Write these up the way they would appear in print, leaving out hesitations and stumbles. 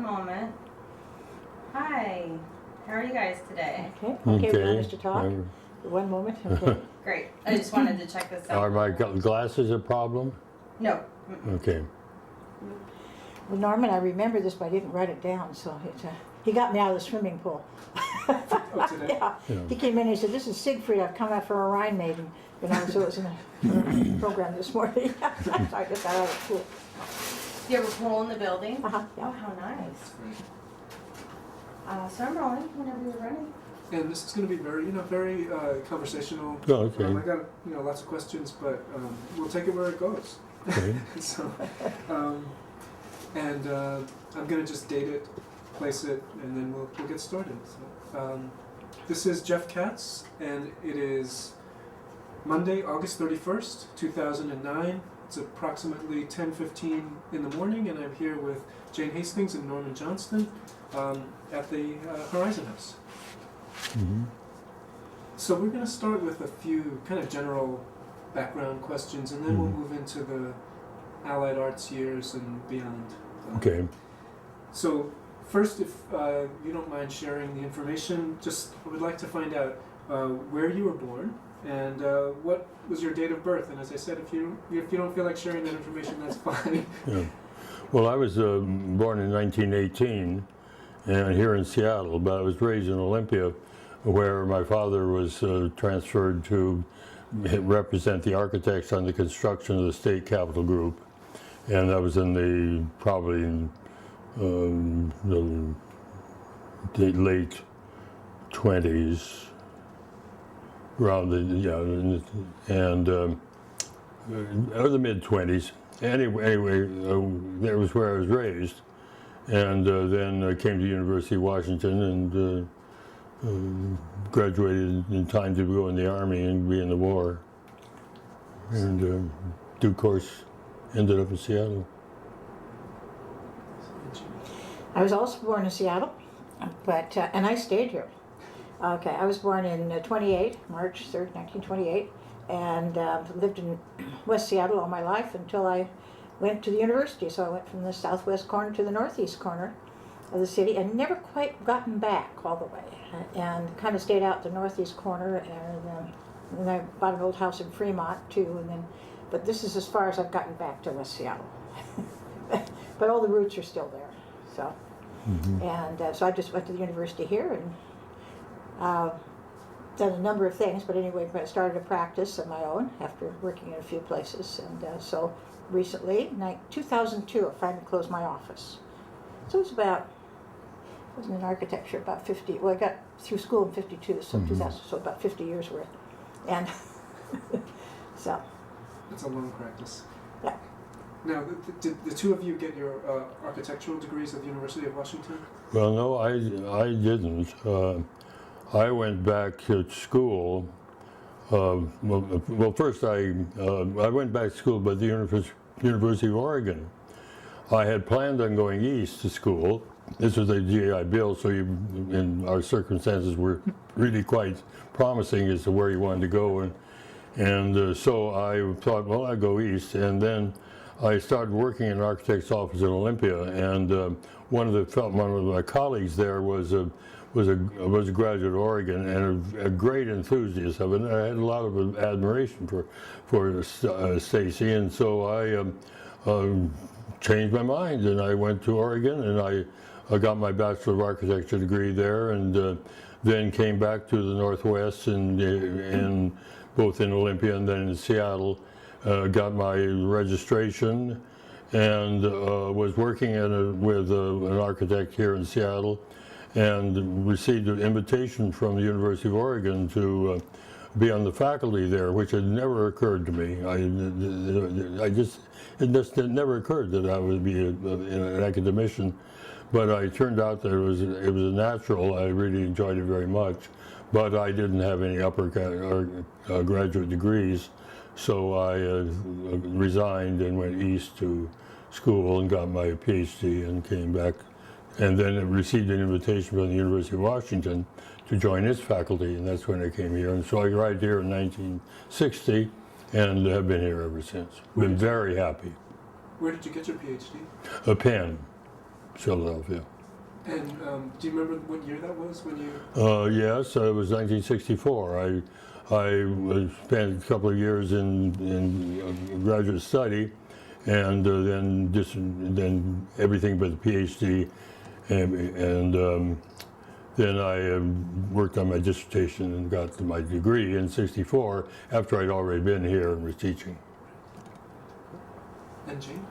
moment. Hi. How are you guys today? Okay. We want us to talk. One moment. Okay. Great. I just wanted to check this out. Are my glasses a problem? No. Okay. Well, Norman, I remember this, but I didn't write it down, so he got me out of the swimming pool. Oh, today? Yeah. He came in and he said, "This is Siegfried. I've come out for a Rhine maiden." So it was in a program this morning. So I just got out of the pool. Do you have a pool in the building? Uh-huh. Oh, Yeah. how nice. So I'm rolling whenever you're ready. And this is going to be very conversational. Oh, okay. I got lots of questions, but we'll take it where it goes. Okay. So, I'm going to just date it, place it, and then we'll get started. So, this is Jeff Katz, and it is Monday, August 31st, 2009. It's approximately 10:15 in the morning, and I'm here with Jane Hastings and Norman Johnston at the Horizon House. Mm-hmm. So we're going to start with a few kind of general background questions, and then we'll move into the Allied Arts years and beyond. Okay. So first, if you don't mind sharing the information, I would like to find out where you were born and what was your date of birth. And as I said, if you don't feel like sharing that information, that's fine. Yeah. Well, I was born in 1918 and here in Seattle, but I was raised in Olympia, where my father was transferred to represent the architects on the construction of the state capitol group, and that was in probably in the late 20s, around or the mid 20s. Anyway, that was where I was raised, and then I came to University of Washington and graduated in time to go in the Army and be in the war, and due course ended up in Seattle. I was also born in Seattle, but and I stayed here. Okay, I was born in March 3rd, 1928, and lived in West Seattle all my life until I went to the university. So I went from the southwest corner to the northeast corner of the city, and never quite gotten back all the way, and kind of stayed out the northeast corner, and then I bought an old house in Fremont too, but this is as far as I've gotten back to West Seattle. But all the roots are still there. So, and so I just went to the university here and done a number of things, but anyway, I started a practice of my own after working in a few places, and so recently, 2002, I finally closed my office. So it was I was in architecture about 50, well I got through school in 52, so 2000, so about 50 years worth. And so. It's a long practice. Yeah. Now, did the two of you get your architectural degrees at the University of Washington? Well, no, I didn't. I went back to school. Well, first I went back to school at the University of Oregon. I had planned on going east to school. This was a GI Bill, so in our circumstances were really quite promising as to where you wanted to go, and so I thought, well, I'll go east, and then I started working in an architect's office in Olympia, and one of my colleagues there was a graduate of Oregon and a great enthusiast of it. And I had a lot of admiration for Stacy, and so I changed my mind, and I went to Oregon, and I got my Bachelor of Architecture degree there, and then came back to the Northwest, and both in Olympia and then in Seattle. Got my registration, and was working with an architect here in Seattle, and received an invitation from the University of Oregon to be on the faculty there, which had never occurred to me. It just never occurred that I would be an academician, but it turned out that it was a natural. I really enjoyed it very much, but I didn't have any upper or graduate degrees, so I resigned and went east to school and got my PhD and came back, and then received an invitation from the University of Washington to join its faculty, and that's when I came here. And so I arrived here in 1960 and have been here ever since. Been very happy. Where did you get your PhD? Penn, Philadelphia. And do you remember what year that was when you? Yes, it was 1964. I spent a couple of years in graduate study, and then everything but the PhD, and then I worked on my dissertation and got my degree in '64 after I'd already been here and was teaching. And Jane?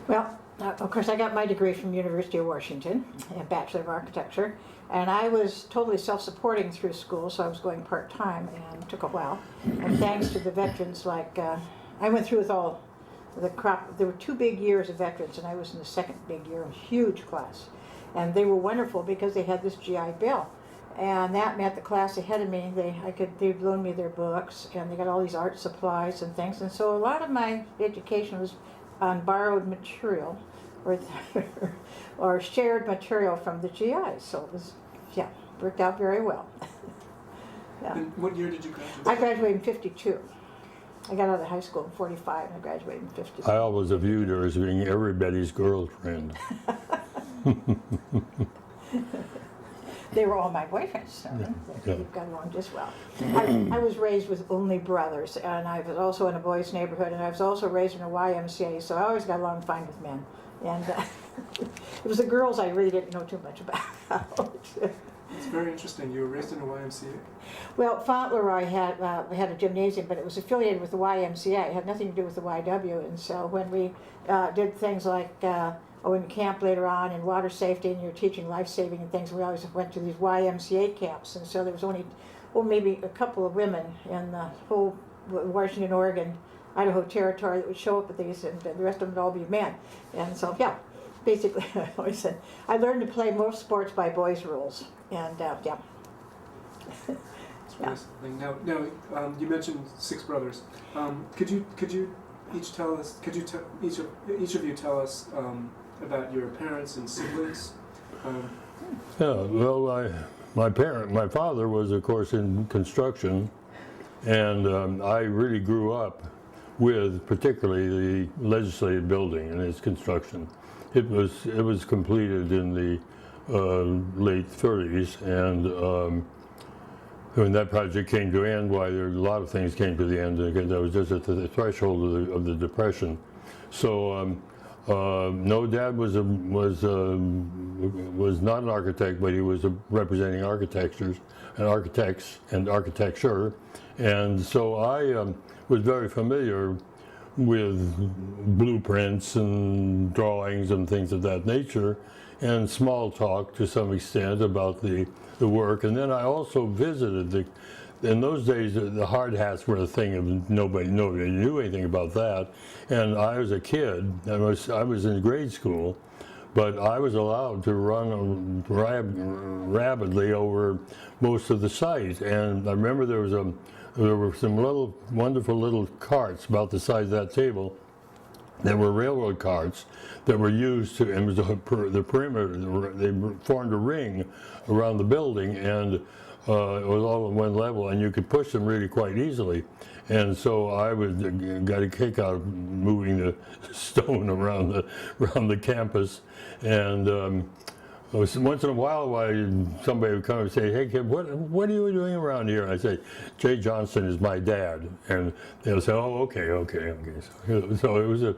Well, of course, I got my degree from University of Washington, a Bachelor of Architecture, and I was totally self-supporting through school, so I was going part-time, and it took a while. And thanks to the veterans, like, I went through with all the crop. There were 2 big years of veterans, and I was in the second big year, a huge class. And they were wonderful because they had this GI Bill. And that meant the class ahead of me, they'd loan me their books, and they got all these art supplies and things. And so a lot of my education was on borrowed material or shared material from the GIs. So it was, worked out very well. Yeah. And what year did you graduate? I graduated in '52. I got out of high school in '45 and I graduated in '52. I always viewed her as being everybody's girlfriend. They were all my boyfriends, so Yeah. we got along just well. I was raised with only brothers, and I was also in a boys' neighborhood, and I was also raised in a YMCA, so I always got along fine with men. And it was the girls I really didn't know too much about. It's very interesting. You were raised in a YMCA? Well, Fauntleroy had a gymnasium, but it was affiliated with the YMCA. It had nothing to do with the YW, and so when we did things like in camp later on in water safety, and you're teaching life-saving and things, we always went to these YMCA camps, and so there was only, maybe a couple of women in the whole Washington, Oregon, Idaho territory that would show up at these, and the rest of them would all be men. And so, basically, I always said, I learned to play most sports by boys' rules, and It's really something. Now, you mentioned 6 brothers. Could you each tell us? Could you each of you tell us about your parents and siblings? My father was, of course, in construction, and I really grew up with particularly the legislative building and its construction. It was completed in the late 30s, and when that project came to end, a lot of things came to the end. Again, that was just at the threshold of the Depression. So no, Dad was not an architect, but he was representing architects and architecture, and so I was very familiar with blueprints and drawings and things of that nature, and small talk to some extent about the work. And then I also visited in those days the hard hats were a thing of nobody knew anything about that. And I was a kid, I was in grade school, but I was allowed to run rapidly over most of the site. And I remember there were some wonderful little carts about the size of that table. There were railroad carts that were used to, and it was the perimeter, they formed a ring around the building, and it was all on one level, and you could push them really quite easily. And so I got a kick out of moving the stone around the campus, and once in a while, somebody would come and say, "Hey kid, what are you doing around here?" And I say, "Jay Johnston is my dad," and they'll say, "Oh, okay." So it was a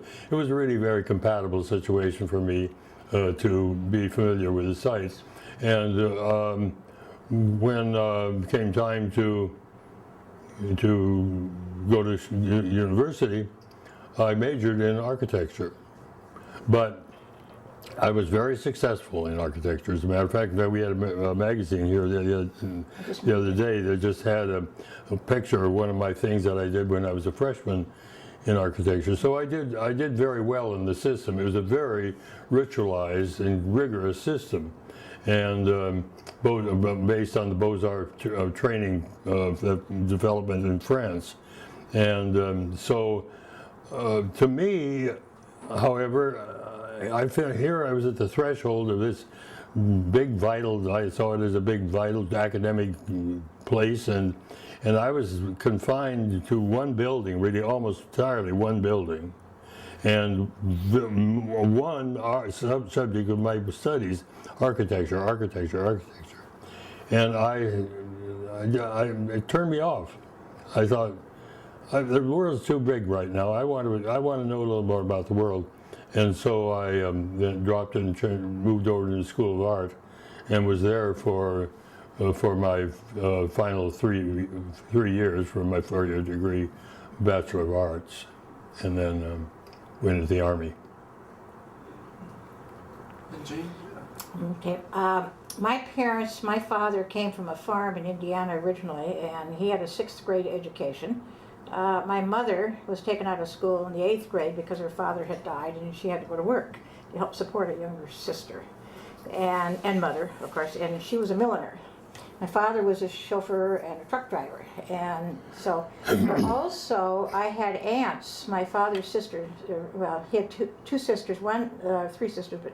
really very compatible situation for me to be familiar with the sites. And when it came time to go to university, I majored in architecture, but I was very successful in architecture. As a matter of fact, we had a magazine here the other day that just had a picture of one of my things that I did when I was a freshman in architecture. So I did very well in the system. It was a very ritualized and rigorous system, and based on the Beaux-Arts training development in France. And so to me, however, I was at the threshold of this big vital, I saw it as a big vital academic place, and I was confined to one building, really almost entirely one building. And one subject of my studies, architecture. And it turned me off. I thought, the world's too big right now. I want to know a little more about the world. And so I then dropped in and moved over to the School of Art and was there for my final three years for my 4-year degree, Bachelor of Arts, and then went into the Army. And Jane? Okay. My father came from a farm in Indiana originally, and he had a 6th grade education. My mother was taken out of school in the 8th grade because her father had died, and she had to go to work to help support a younger sister and mother, of course, and she was a milliner. My father was a chauffeur and a truck driver, and so also I had aunts. My father's sister, well, he had two sisters, three sisters, but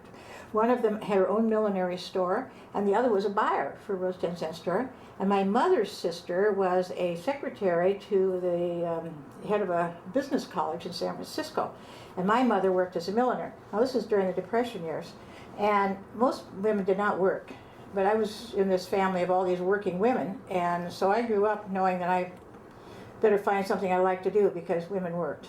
one of them had her own millinery store, and the other was a buyer for a Rose 10-cent store. And my mother's sister was a secretary to the head of a business college in San Francisco, and my mother worked as a milliner. Now this was during the Depression years, and most women did not work. But I was in this family of all these working women, and so I grew up knowing that I better find something I like to do because women worked.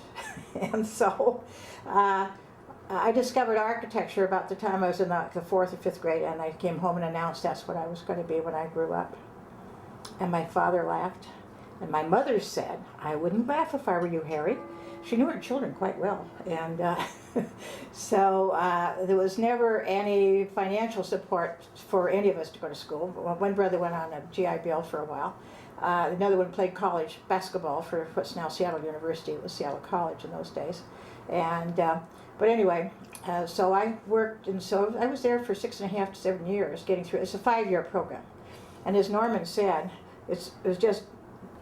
And so I discovered architecture about the time I was in the 4th or 5th grade, and I came home and announced that's what I was going to be when I grew up. And my father laughed, and my mother said, "I wouldn't laugh if I were you, Harry." She knew her children quite well, and so there was never any financial support for any of us to go to school. One brother went on a GI Bill for a while. Another one played college basketball for what's now Seattle University. It was Seattle College in those days. And but anyway, so I worked, and so I was there for 6.5 to 7 years getting through. It's a 5-year program, and as Norman said, it was just.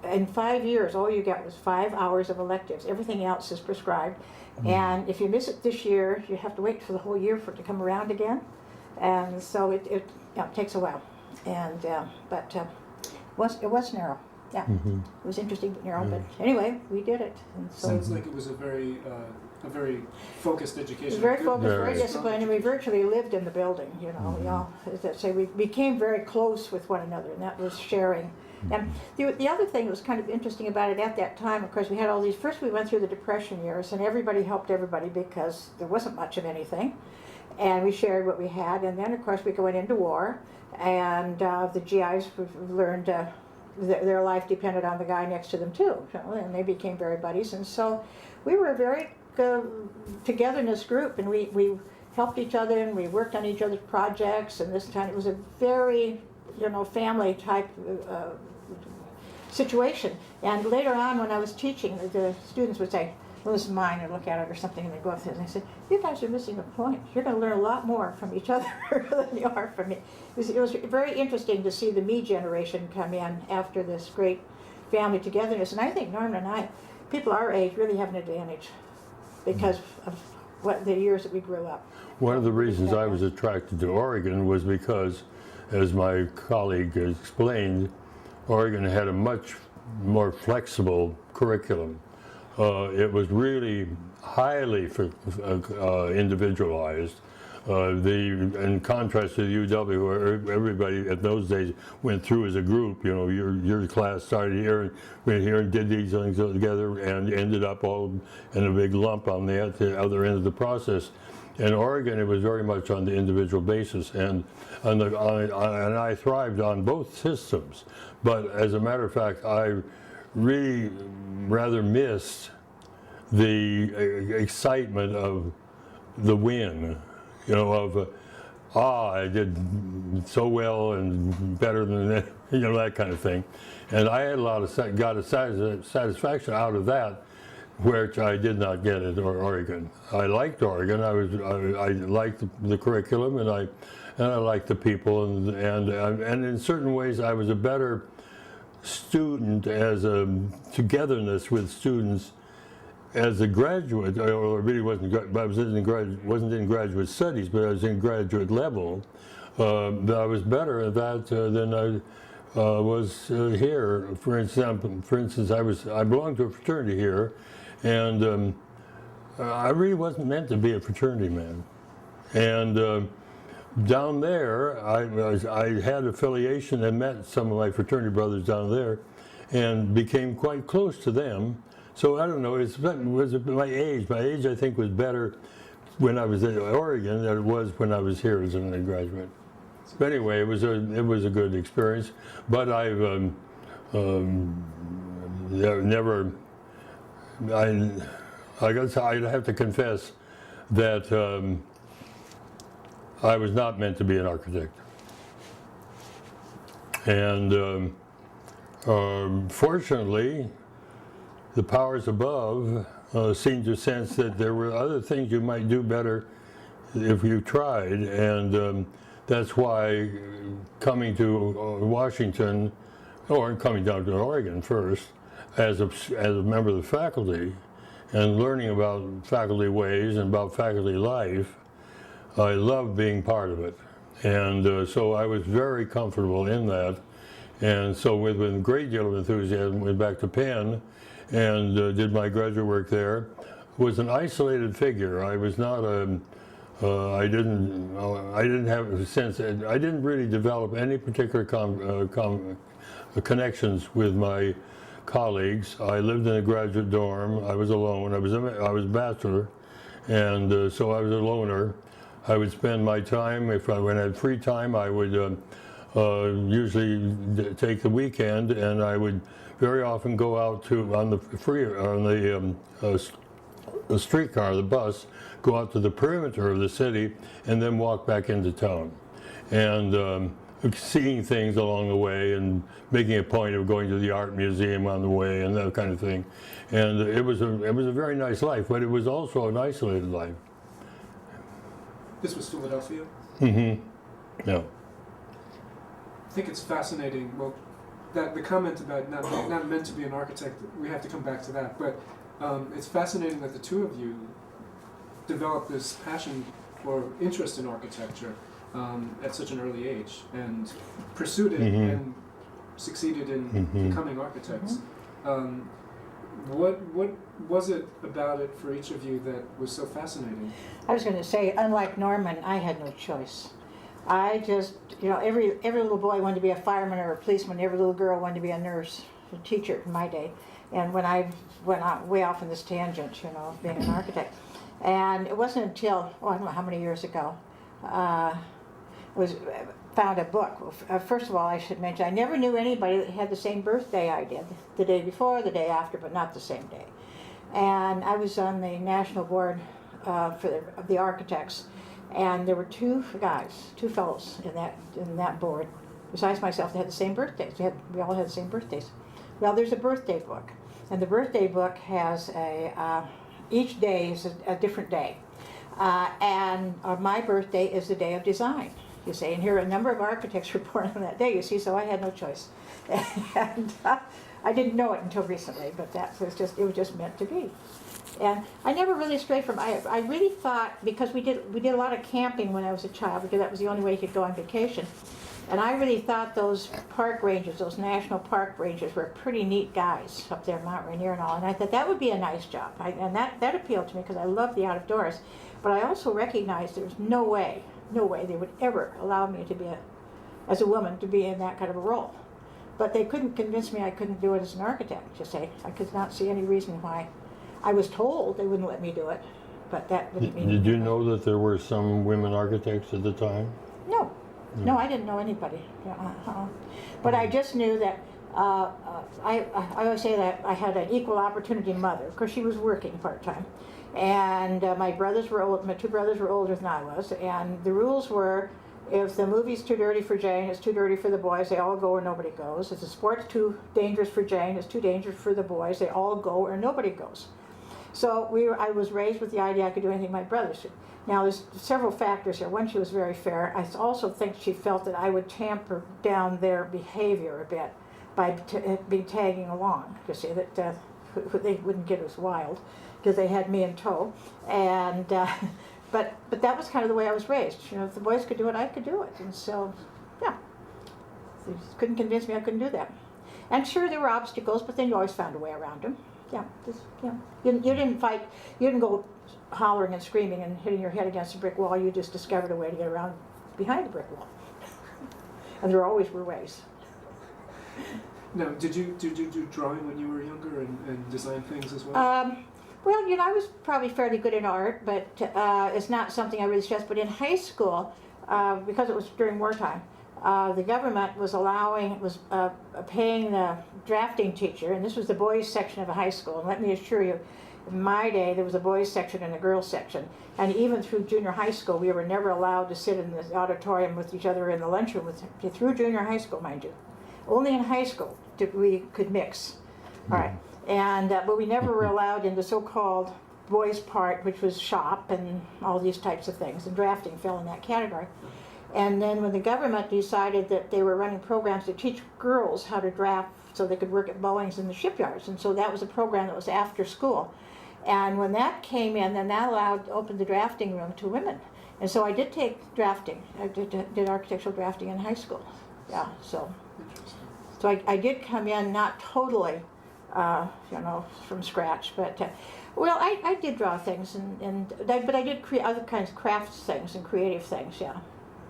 In 5 years, all you get was 5 hours of electives. Everything else is prescribed. And if you miss it this year, you have to wait for the whole year for it to come around again. And so it takes a while. And but it was narrow. Yeah, it was interesting but narrow. But anyway, we did it. And so Sounds like it was a very focused education. it was very focused, very Very disciplined, and we virtually lived in the building. You know, we all, as I say, we became very close with one another, and that was sharing. And the other thing that was kind of interesting about it at that time, of course, we had all these, first we went through the Depression years, and everybody helped everybody because there wasn't much of anything. And we shared what we had, and then, of course, we went into war, and the GIs learned their life depended on the guy next to them, too. You know, and they became very buddies. And so we were a very togetherness group, and we helped each other, and we worked on each other's projects, and this time it was a very, family type situation. And later on, when I was teaching, the students would say, "Well, this is mine," or look at it or something, and they go up there and they say, "You guys are missing the point. You're going to learn a lot more from each other than you are from me." It was very interesting to see the me generation come in after this great family togetherness. And I think Norman and people our age really have an advantage because of the years that we grew up. One of the reasons I was attracted to Oregon was because, as my colleague explained, Oregon had a much more flexible curriculum. It was really highly individualized. In contrast to the UW, where everybody at those days went through as a group. Your class started here, went here and did these things together, and ended up all in a big lump on the other end of the process. In Oregon, it was very much on the individual basis, and I thrived on both systems. But as a matter of fact, I really rather missed the excitement of the win, I did so well and better than that, that kind of thing. And I had got a satisfaction out of that, which I did not get at Oregon. I liked Oregon. I liked the curriculum, and I liked the people, and in certain ways I was a better student as a togetherness with students as a graduate. Or really wasn't in graduate studies, but I was in graduate level. I was better at that than I was here. For instance, I belonged to a fraternity here. And I really wasn't meant to be a fraternity man. And down there, I had affiliation and met some of my fraternity brothers down there and became quite close to them. So I don't know, it was my age. My age, I think, was better when I was in Oregon than it was when I was here as an undergraduate. But anyway, it was a good experience. But I've never, I guess I'd have to confess that I was not meant to be an architect. And fortunately, the powers above seemed to sense that there were other things you might do better if you tried, and that's why coming to Washington, or coming down to Oregon first, as a member of the faculty, and learning about faculty ways and about faculty life, I loved being part of it. And so I was very comfortable in that. And so with a great deal of enthusiasm, went back to Penn and did my graduate work there. Was an isolated figure. I was not a, I didn't have a sense, I didn't really develop any particular connections with my colleagues. I lived in a graduate dorm. I was alone. I was a bachelor, and so I was a loner. I would spend my time, when I had free time, I would usually take the weekend, and I would very often go out on the streetcar, the bus, go out to the perimeter of the city, and then walk back into town, and seeing things along the way, and making a point of going to the art museum on the way, and that kind of thing. And it was a very nice life, but it was also an isolated life. This was Philadelphia? Mm-hmm. Yeah. I think it's fascinating. Well, that the comment about not meant to be an architect, we have to come back to that. But it's fascinating that the two of you developed this passion or interest in architecture at such an early age and pursued it and succeeded in becoming architects. What was it about it for each of you that was so fascinating? I was going to say, unlike Norman, I had no choice. I just, every little boy wanted to be a fireman or a policeman. Every little girl wanted to be a nurse, a teacher in my day. And when I went way off in this tangent, being an architect. And it wasn't until, I don't know how many years ago, found a book. First of all, I should mention, I never knew anybody that had the same birthday I did. The day before, the day after, but not the same day. And I was on the national board of the architects, and there were two fellows in that board. Besides myself, they had the same birthdays. We all had the same birthdays. Well, there's a birthday book, and the birthday book has each day is a different day. And my birthday is the day of design, you see. And here a number of architects were born on that day, you see, so I had no choice. And I didn't know it until recently, but it was just meant to be. And I never really strayed from, I really thought, because we did a lot of camping when I was a child, because that was the only way you could go on vacation. And I really thought those park rangers, those national park rangers, were pretty neat guys up there, Mount Rainier and all. And I thought that would be a nice job. And that appealed to me because I love the outdoors. But I also recognized there was no way they would ever allow me to be, as a woman, to be in that kind of a role. But they couldn't convince me I couldn't do it as an architect, you say. I could not see any reason why. I was told they wouldn't let me do it, but that didn't mean... Did you know that there were some women architects at the time? No, I didn't know anybody. But I just knew that, I always say that I had an equal opportunity mother. Of course, she was working part-time. And my two brothers were older than I was. And the rules were, if the movie's too dirty for Jane, it's too dirty for the boys, they all go or nobody goes. If the sport's too dangerous for Jane, it's too dangerous for the boys, they all go or nobody goes. So I was raised with the idea I could do anything my brothers did. Now, there's several factors here. One, she was very fair. I also think she felt that I would tamper down their behavior a bit by be tagging along, to see that they wouldn't get as wild, because they had me in tow. And but that was kind of the way I was raised. If the boys could do it, I could do it. And so, yeah, they couldn't convince me I couldn't do that. And sure, there were obstacles, but then you always found a way around them. Yeah, just, yeah. You didn't fight, you didn't go hollering and screaming and hitting your head against a brick wall, you just discovered a way to get around behind the brick wall. And there always were ways. Now, did you do drawing when you were younger and design things as well? Well, I was probably fairly good in art, but it's not something I really stressed. But in high school, because it was during wartime, the government was paying the drafting teacher, and this was the boys section of a high school. And let me assure you, in my day, there was a boys section and a girls section. And even through junior high school, we were never allowed to sit in the auditorium with each other in the lunchroom through junior high school, mind you. Only in high school we could mix. All right. And but we never were allowed in the so-called boys part, which was shop and all these types of things, and drafting fell in that category. And then when the government decided that they were running programs to teach girls how to draft so they could work at Boeing's in the shipyards, and so that was a program that was after school. And when that came in, then that opened the drafting room to women. And so I did take drafting. I did architectural drafting in high school. Yeah, so I did come in not totally, from scratch, but I did draw things, but I did create other kinds of crafts things and creative things. Yeah,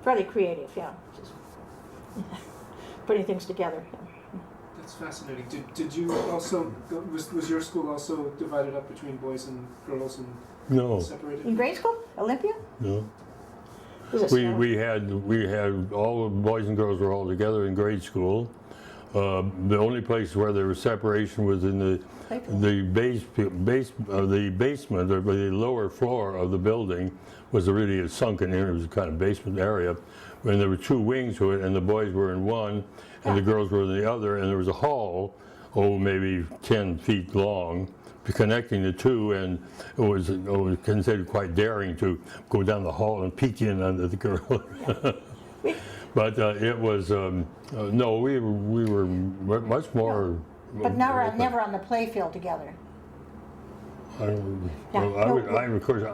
fairly creative. Yeah, just putting things together. Yeah. That's fascinating. Did you also was your school also divided up between boys and girls and No, separated? In grade school, Olympia. no. Was it snow? We had all the boys and girls were all together in grade school. The only place where there was separation was in the basement, or the lower floor of the building was really a sunken in. It was a kind of basement area, and there were two wings to it, and the boys were in one, and the girls were in the other, and there was a hall, maybe 10 feet long, connecting the two, and it was considered quite daring to go down the hall and peek in under the girl. But it was no. We were much more. But never on the play field together. Of course,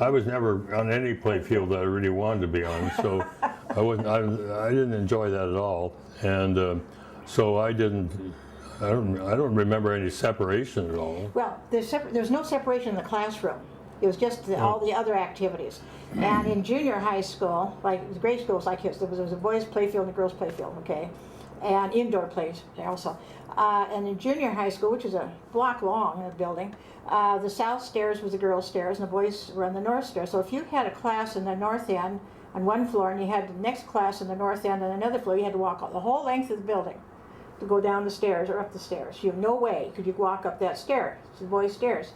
I was never on any play field that I really wanted to be on, so I wasn't. I didn't enjoy that at all, and so I didn't. I don't remember any separation at all. Well, there's no separation in the classroom. It was just all the other activities. And in junior high school, like the grade schools like his, there was a boys' playfield and a girls' playfield, okay? And indoor plays also. And in junior high school, which is a block long in the building, the south stairs was the girls' stairs and the boys were on the north stairs. So if you had a class in the north end on one floor and you had the next class in the north end on another floor, you had to walk the whole length of the building to go down the stairs or up the stairs. You have no way could you walk up that stair. It's the boys' stairs.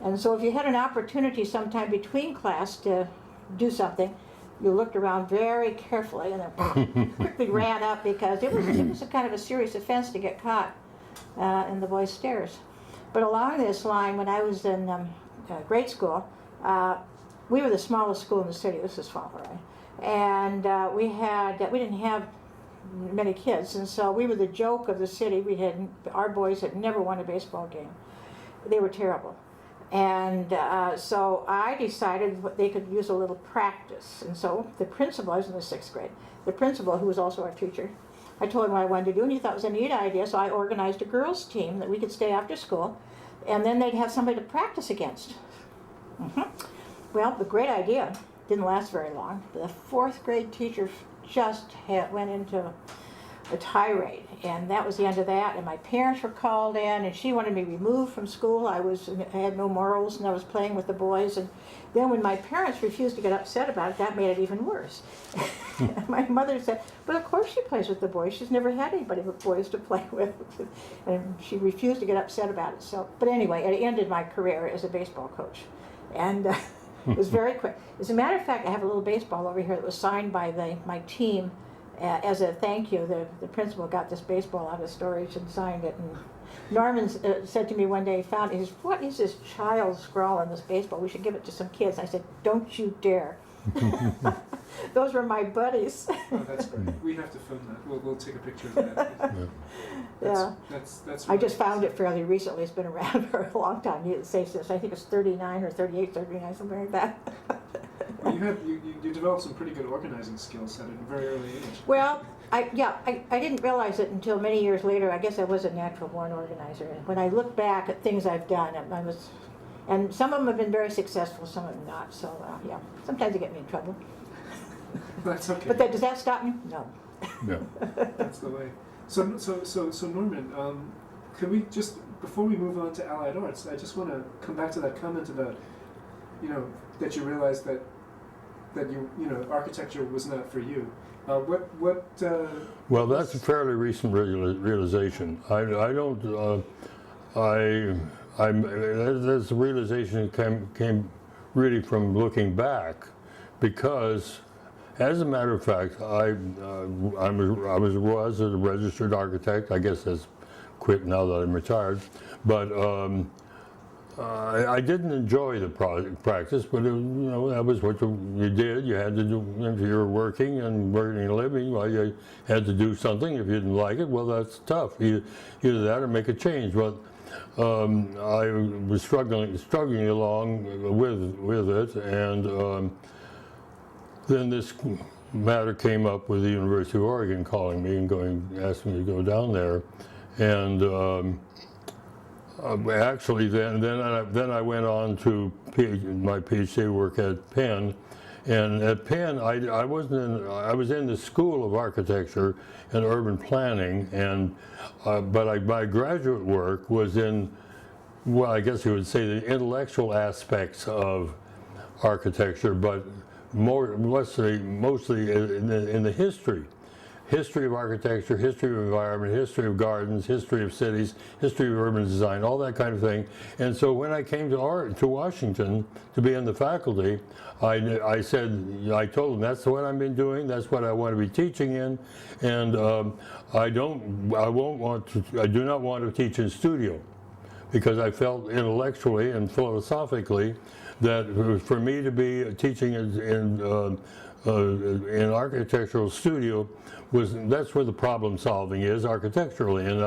And so if you had an opportunity sometime between class to do something, you looked around very carefully and then quickly ran up, because it was a kind of a serious offense to get caught in the boys' stairs. But along this line, when I was in grade school, we were the smallest school in the city. This is small, right? And we didn't have many kids, and so we were the joke of the city. Our boys had never won a baseball game. They were terrible. And so I decided they could use a little practice. And so the principal, I was in the 6th grade, the principal, who was also our teacher, I told him what I wanted to do, and he thought it was a neat idea, so I organized a girls' team that we could stay after school, and then they'd have somebody to practice against. Well, the great idea didn't last very long. The 4th grade teacher just went into a tirade, and that was the end of that. And my parents were called in, and she wanted me removed from school. I had no morals, and I was playing with the boys. And then when my parents refused to get upset about it, that made it even worse. My mother said, "But of course she plays with the boys. She's never had anybody but boys to play with." And she refused to get upset about it. So, but anyway, it ended my career as a baseball coach, and it was very quick. As a matter of fact, I have a little baseball over here that was signed by my team. As a thank you, the principal got this baseball out of storage and signed it. And Norman said to me one day, he says, "What is this child scrawl on this baseball? We should give it to some kids." I said, "Don't you dare." Those were my buddies. Oh, that's great. We have to film that. We'll take a picture of that. Yeah. That's I just found it fairly recently. It's been around for a long time. You say this. I think it's 39 or 38, 39, something like that. Well, you developed some pretty good organizing skills at a very early age. Well, I didn't realize it until many years later. I guess I was a natural born organizer. And when I look back at things I've done, and some of them have been very successful, some of them not. So yeah, sometimes they get me in trouble. That's okay. But does that stop me? No. Yeah. That's the way. So Norman, could we just, before we move on to Allied Arts, I just want to come back to that comment about, that you realized that architecture was not for you. Well, that's a fairly recent realization. This realization came really from looking back, because, as a matter of fact, I was a registered architect. I guess that's quit now that I'm retired, but I didn't enjoy the practice. But that was what you did. You had to do. If you were working and earning a living, well, you had to do something. If you didn't like it, well, that's tough. Either that or make a change. But I was struggling along with it, and then this matter came up with the University of Oregon calling me and asking me to go down there, and actually then I went on to my PhD work at Penn, and at Penn I was in the School of Architecture and Urban Planning, and but my graduate work was in, well, I guess you would say, the intellectual aspects of architecture, but mostly in the history of architecture, history of environment, history of gardens, history of cities, history of urban design, all that kind of thing. And so when I came to Washington to be in the faculty, I told them that's what I've been doing, that's what I want to be teaching in, and I do not want to teach in studio, because I felt intellectually and philosophically that for me to be teaching in architectural studio that's where the problem solving is architecturally, and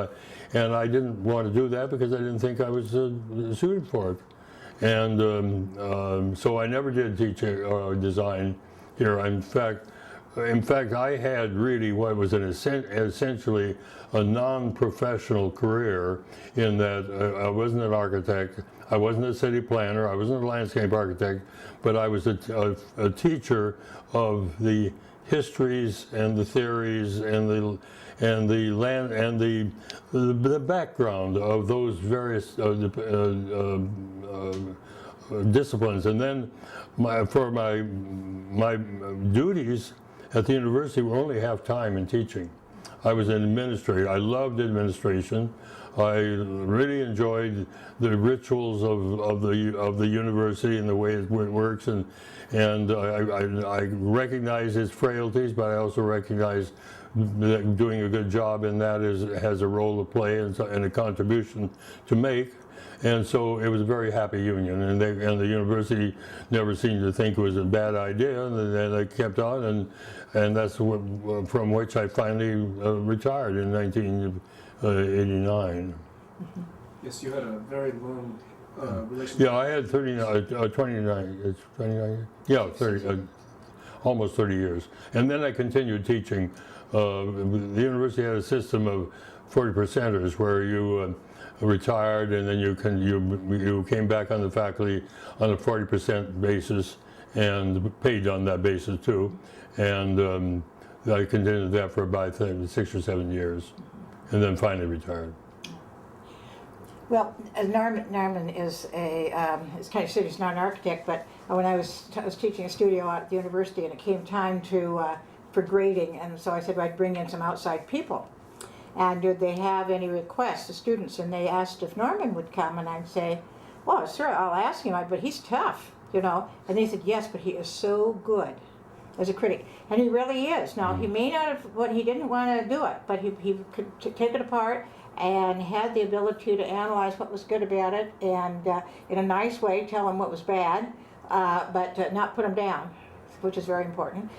I didn't want to do that because I didn't think I was suited for it, and so I never did teach design here. In fact, I had really what was essentially a non-professional career, in that I wasn't an architect, I wasn't a city planner, I wasn't a landscape architect, but I was a teacher of the histories and the theories and the background of those various disciplines. And then for my duties at the university were only half time in teaching. I was an administrator. I loved administration. I really enjoyed the rituals of the university and the way it works, and I recognize its frailties, but I also recognize that doing a good job in that has a role to play and a contribution to make. And so it was a very happy union, and the university never seemed to think it was a bad idea, and they kept on, and that's from which I finally retired in 1989. Yes, you had a very long relationship. Yeah, I had 29 years. Yeah, 30, almost 30 years. And then I continued teaching. The university had a system of 40%ers where you retired, and then you came back on the faculty on a 40% basis and paid on that basis too. And I continued that for about 6 or 7 years, and then finally retired. Well, Norman is is kind of serious, not an architect, but when I was teaching a studio at the university, and it came time for grading, and so I said, well, I'd bring in some outside people. And did they have any requests, the students? And they asked if Norman would come, and I'd say, well, sir, I'll ask him, but he's tough, And they said, yes, but he is so good as a critic. And he really is. Now, he may not have, he didn't want to do it, but he could take it apart and had the ability to analyze what was good about it, and in a nice way tell him what was bad, but not put him down, which is very important.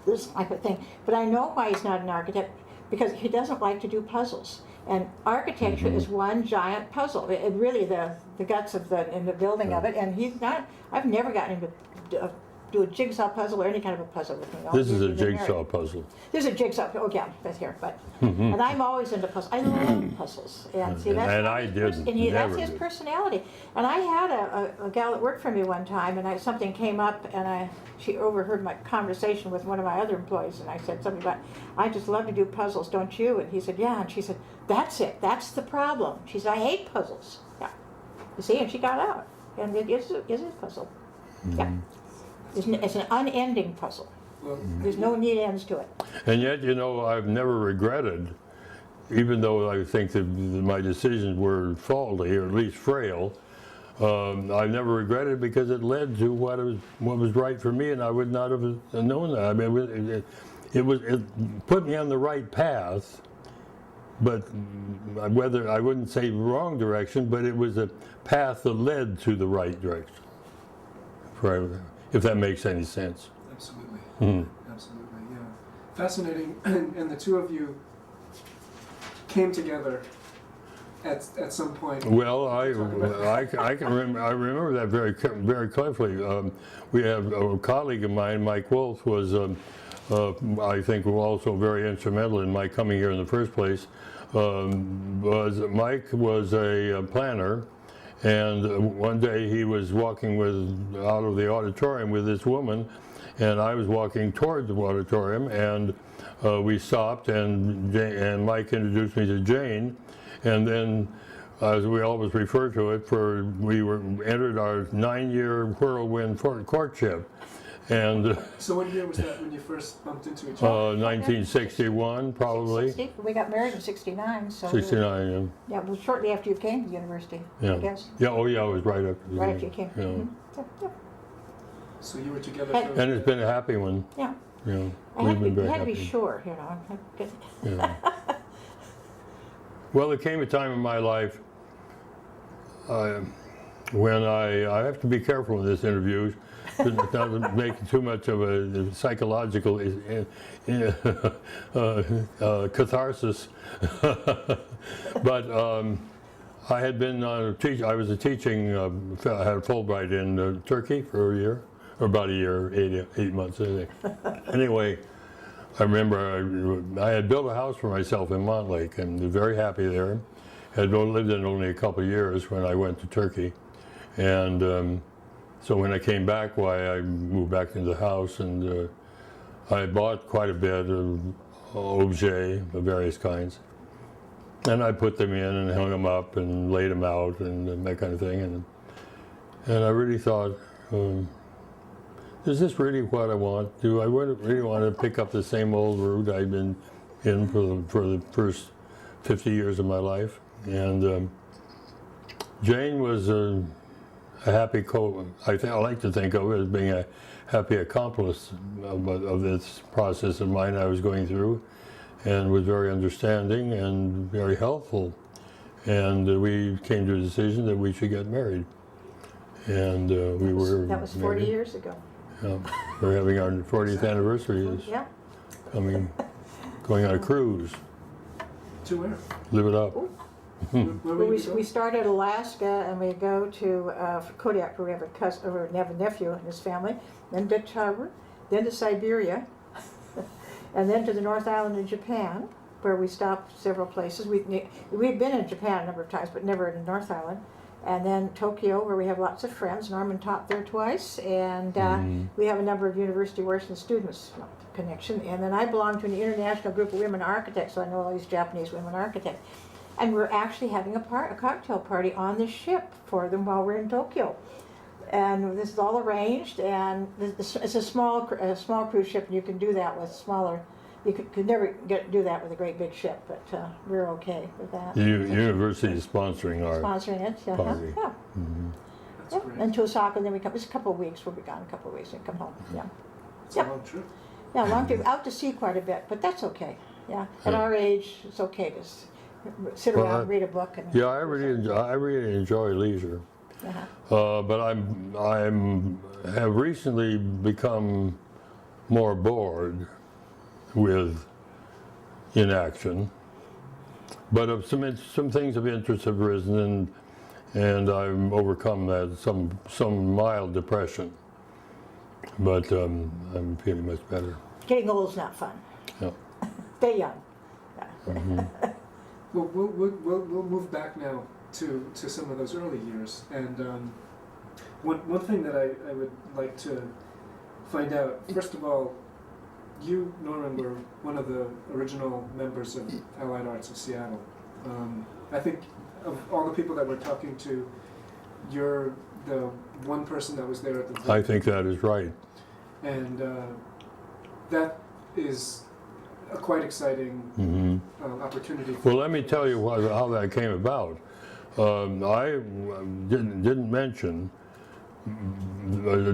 This type of thing. But I know why he's not an architect, because he doesn't like to do puzzles. And architecture is one giant puzzle. It really, the guts of the building of it. And he's not, I've never gotten him to do a jigsaw puzzle or any kind of a puzzle with me. This is a You've been jigsaw married. puzzle. There's a jigsaw. Oh yeah, that's here. But and I'm always into puzzles. I love puzzles. And see, that's And I didn't. Never that's his did. personality. And I had a gal that worked for me one time, and something came up, and she overheard my conversation with one of my other employees, and I said something about, I just love to do puzzles, don't you? And he said, yeah. And she said, that's it. That's the problem. She said, I hate puzzles. Yeah. You see, and she got out, and it is a puzzle. Yeah. It's an unending puzzle. Well, There's no neat ends to it. And yet, you know, I've never regretted, even though I think that my decisions were faulty or at least frail, I've never regretted because it led to what was right for me, and I would not have known that. I mean, it put me on the right path, but whether I wouldn't say wrong direction, but it was a path that led to the right direction. If that makes any sense. absolutely. Mhm. Absolutely, yeah. Fascinating. And the two of you came together at some point. Well, I can remember. I remember that very clearly. We have a colleague of mine, Mike Wolf, was I think also very instrumental in my coming here in the first place. Mike was a planner, and one day he was walking out of the auditorium with this woman, and I was walking toward the auditorium, and we stopped, and Mike introduced me to Jane, and then, as we always refer to it, we entered our 9-year whirlwind courtship, and So what year was that when you first bumped into each other? 1961 probably, 60, we got married in '69, so 69. yeah, well, shortly after you came to the university, Yeah. I guess. Yeah. Oh yeah, it was right up. Right after you came. Yeah. Mhm. Yeah, So you were together And- for... And it's been a happy one. yeah. You know, I we've had, been to, very had to happy. be sure, you know. Yeah. Well, there came a time in my life when I have to be careful in this interview, not to make too much of a psychological catharsis. But I had been I was teaching. I had a Fulbright in Turkey for a year, or about a year, 8 months, I think. Anyway. I remember I had built a house for myself in Montlake and was very happy there. Had lived in only a couple of years when I went to Turkey. And so when I came back, I moved back into the house, and I bought quite a bit of objets of various kinds. And I put them in and hung them up and laid them out and that kind of thing. And I really thought, is this really what I want? Do I really want to pick up the same old route I've been in for the first 50 years of my life? And Jane was a happy I like to think of her as being a happy accomplice of this process of mine I was going through, and was very understanding and very helpful. And we came to a decision that we should get married. And we were That was 40 married. years ago. We're having our 40th anniversary is Yeah. going on a cruise. To where? Live it up. Where were you We start at Alaska, and we go to Kodiak, where we have a nephew and his family, then Dutch Harbor, then to Siberia, and then to the North Island in Japan, where we stopped several places. We've been in Japan a number of times, but never in the North Island. And then Tokyo, where we have lots of friends. Norman taught there twice, and we have a number of University Washington students connection. And then I belong to an international group of women architects, so I know all these Japanese women architects. And we're actually having a cocktail party on the ship for them while we're in Tokyo. And this is all arranged, and it's a small cruise ship, and you can do that with smaller. You could never do that with a great big ship, but we're okay with that. The university is sponsoring our Sponsoring it, party. yeah. That's Yep. great. And to Osaka, and then we come. It's a couple of weeks. We'll be gone a couple of weeks and come home. Yeah, It's a long trip. yeah. Long trip out to sea quite a bit, but that's okay. Yeah, at our age, it's okay to sit Well, around, read a book, and Yeah, I really enjoy leisure. But I have recently become more bored with inaction. But some things of interest have risen, and I've overcome that, some mild depression. but I'm feeling much better. Getting old's not fun. Yeah. Stay young. Well, we'll move back now to some of those early years. And one thing that I would like to find out, first of all, you, Norman, were one of the original members of Allied Arts of Seattle. I think of all the people that we're talking to, you're the one person that was there at the beginning. I think that is right. And that is a quite exciting opportunity. Well, let me tell you how that came about. I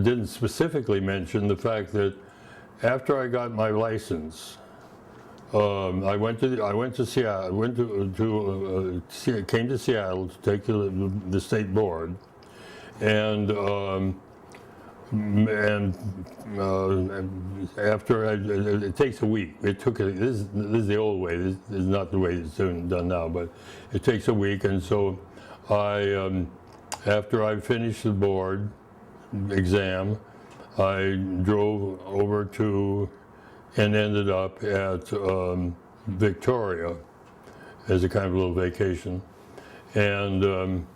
didn't specifically mention the fact that after I got my license, I went to Seattle. Came to Seattle to take the state board, and after it takes a week. This is the old way. This is not the way it's done now, but it takes a week. And so after I finished the board exam, I drove over to and ended up at Victoria as a kind of little vacation. And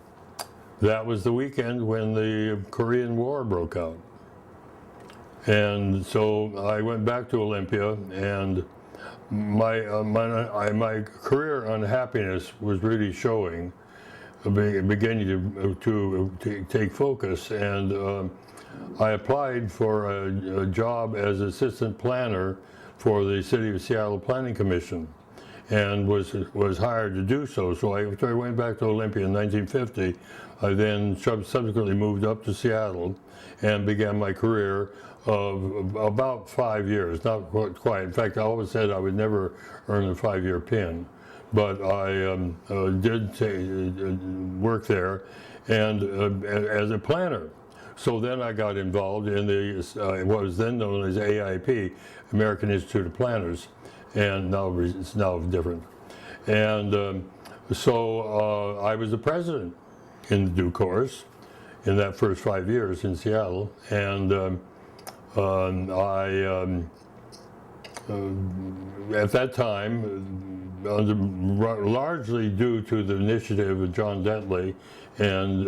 that was the weekend when the Korean War broke out. And so I went back to Olympia, and my career unhappiness was really showing, beginning to take focus. And I applied for a job as assistant planner for the City of Seattle Planning Commission, and was hired to do so. So after I went back to Olympia in 1950, I then subsequently moved up to Seattle and began my career of about 5 years, not quite. In fact, I always said I would never earn the 5-year pin, but I did work there and as a planner. So then I got involved in what was then known as AIP, American Institute of Planners, and now it's now different. And so I was the president in due course in that first 5 years in Seattle, and at that time, largely due to the initiative of John Dentley and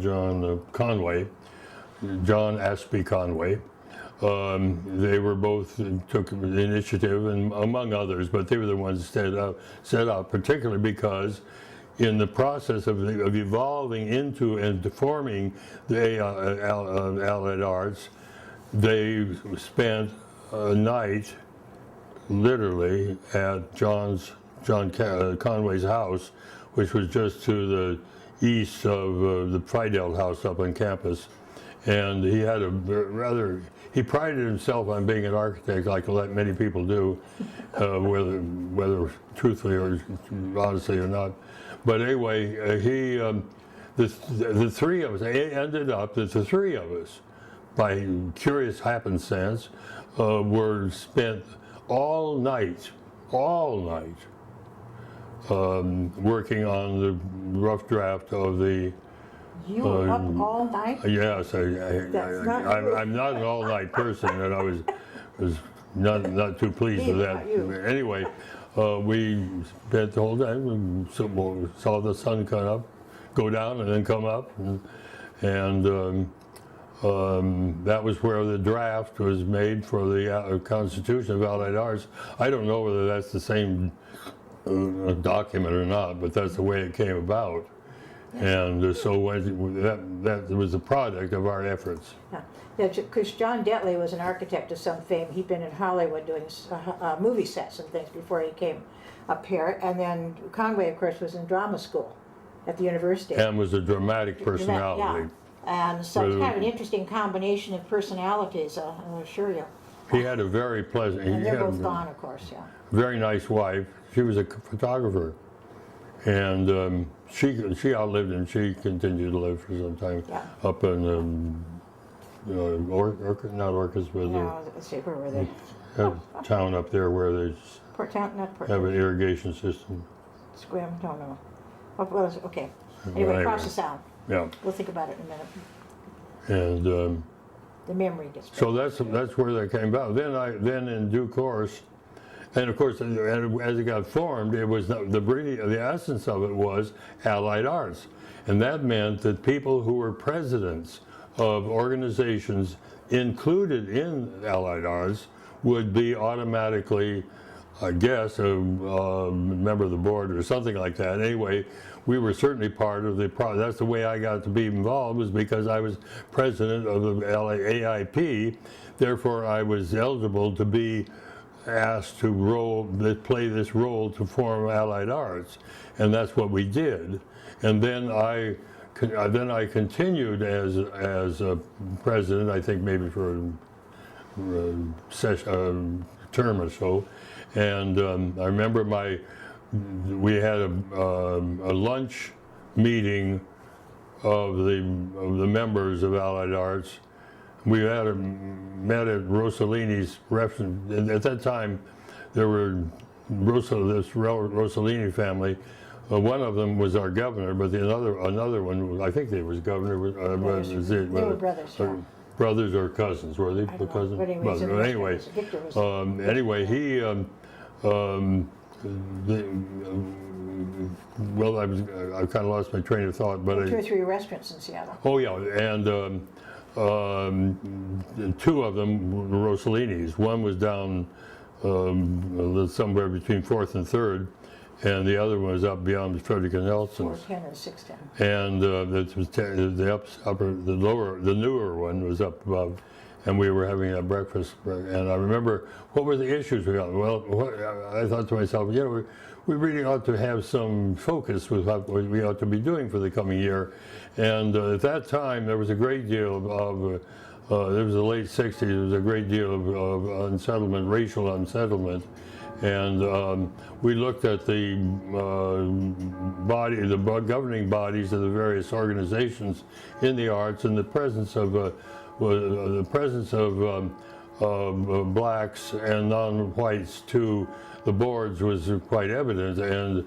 John Conway, John Aspie Conway, they were both took the initiative, and among others, but they were the ones that set out, particularly because in the process of evolving into and forming the Allied Arts, they spent a night, literally, at John Conway's house, which was just to the east of the Friedel House up on campus. And he had he prided himself on being an architect, like many people do, whether truthfully or honestly or not. But anyway, the three of us, it ended up that the three of us, by curious happenstance, were spent all night, working on the rough draft of the. You were up all night? Yes, I'm not an all-night person, and I was not too pleased with that. Anyway, we spent the whole day. We saw the sun go down, and then come up, and that was where the draft was made for the Constitution of Allied Arts. I don't know whether that's the same document or not, but that's the way it came about. And so that was the product of our efforts. Yeah, because John Dentley was an architect of some fame. He'd been in Hollywood doing movie sets and things before he came up here. And then Conway, of course, was in drama school at the university. And was a dramatic personality. Yeah. And so it's kind of an interesting combination of personalities, I'll assure you. He had a very pleasant... And they're both gone, of course, yeah. Very nice wife. She was a photographer. And she outlived him. She continued to live for some time up in not Orcas, but let's see, where were they? a town up there where they have an irrigation system. Squim, don't know. Okay. Anyway, across the sound. Yeah. We'll think about it in a minute. And the memory gets better. So that's where that came about. Then in due course, and of course, as it got formed, it was the essence of it was Allied Arts, and that meant that people who were presidents of organizations included in Allied Arts would be automatically, I guess, a member of the board or something like that. Anyway, we were certainly part of the that's the way I got to be involved, was because I was president of the AIP. Therefore, I was eligible to be asked to play this role to form Allied Arts, and that's what we did. And then I continued as a president, I think maybe for a term or so. And I remember we had a lunch meeting of the members of Allied Arts. We met at Rossellini's restaurant. At that time, there were this Rossellini family. One of them was our governor, but another one, I think they was governor. They were brothers. Yeah. Brothers or cousins, were they? I don't know, Cousins? but Anyway, he. Well, I kind of lost my train of thought, but 2 or 3 restaurants in Seattle. Oh yeah, and two of them were Rossellini's. One was down somewhere between 4th and 3rd, and the other one was up beyond Frederick and Nelson's. 410 and 610. And the newer one was up above, and we were having a breakfast. And I remember, what were the issues we got? Well, I thought to myself, we really ought to have some focus with what we ought to be doing for the coming year. And at that time, there was a great deal of there was the late 60s, there was a great deal of unsettlement, racial unsettlement. And we looked at the governing bodies of the various organizations in the arts, and the presence of blacks and non-whites to the boards was quite evident. And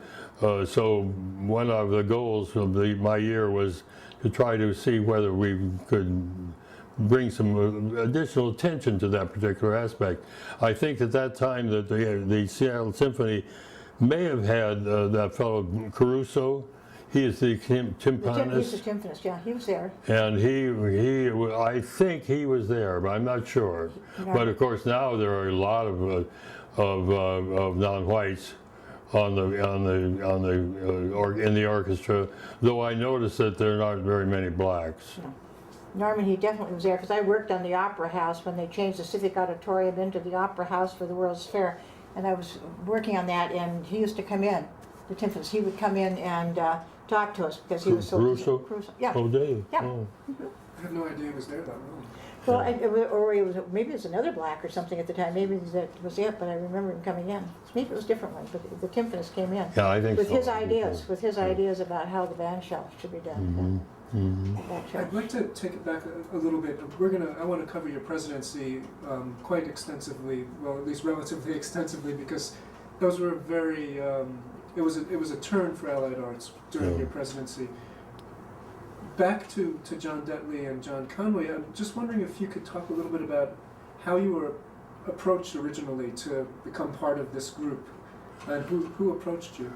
so one of the goals of my year was to try to see whether we could bring some additional attention to that particular aspect. I think at that time that the Seattle Symphony may have had that fellow Caruso. He is the timpanist. He's the timpanist, yeah, he was there. And I think he was there, but I'm not sure. No. But of course now there are a lot of non-whites in the orchestra. Though I noticed that there are not very many blacks. No. Norman, he definitely was there, because I worked on the Opera House when they changed the Civic Auditorium into the Opera House for the World's Fair, and I was working on that, and he used to come in, the timpanist, he would come in and talk to us, because he was so... Caruso? Yeah. Oh, did he? Yeah. Oh. I had no idea he was there that long. Well, maybe it was another black or something at the time, maybe that was it, but I remember him coming in. Maybe it was a different one, but the timpanist came in. Yeah, I think with so. his ideas about how the band shell should be done. I'd like to take it back a little bit. I want to cover your presidency quite extensively, well, at least relatively extensively, because those were very. It was a turn for Allied Arts during your presidency. Back to John Detley and John Conway. I'm just wondering if you could talk a little bit about how you were approached originally to become part of this group, and who approached you.